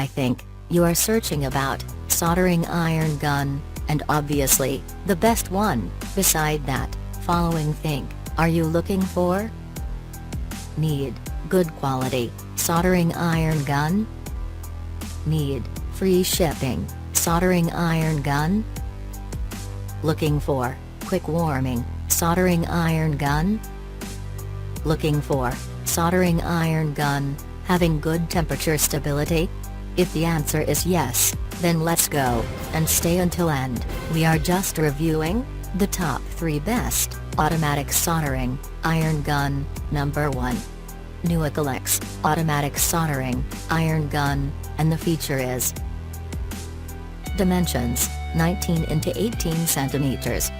I think you are searching about soldering iron gun, and obviously, the best one. Beside that, following think, are you looking for? Need good quality soldering iron gun? Need free shipping soldering iron gun? Looking for quick warming soldering iron gun? Looking for soldering iron gun having good temperature stability? If the answer is yes, then let's go, and stay until end. We are just reviewing the top 3 best automatic soldering iron gun. Number 1. Newacalox automatic soldering iron gun, and the feature is dimensions 19 into 18 centimeters.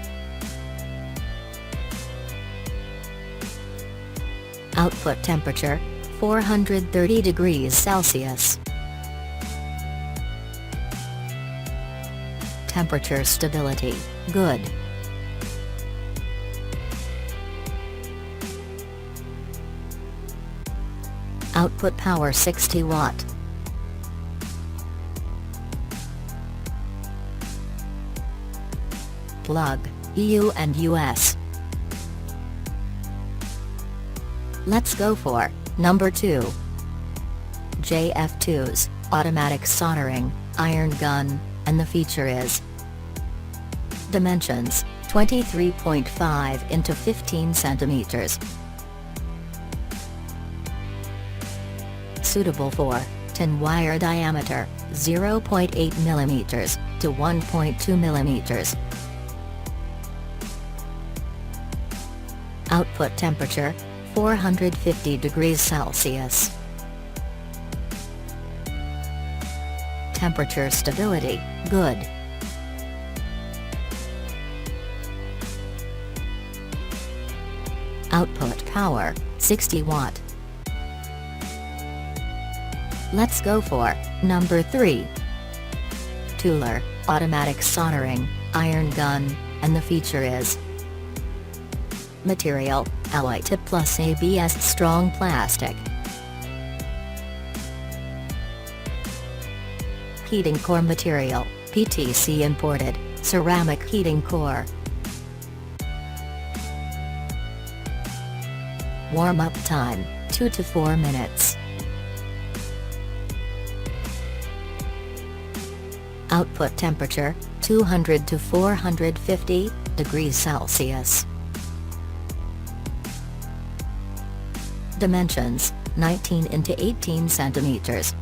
Output temperature 430 degrees Celsius. Temperature stability good. Output power 60 watt. Plug, EU and US. Let's go for number 2. JFTOOIS automatic soldering iron gun, and the feature is dimensions 23.5 into 15 centimeters. Suitable for tin wire diameter 0.8 millimeters to 1.2 millimeters. Output temperature 450 degrees Celsius. Temperature stability good. Output power 60 watt. Let's go for number 3. Tular automatic soldering iron gun, and the feature is material alloy tip plus ABS strong plastic. Heating core material PTC imported ceramic heating core. Warm-up time 2 to 4 minutes. Output temperature 200 to 450 degrees Celsius. Dimensions 19 into 18 centimeters.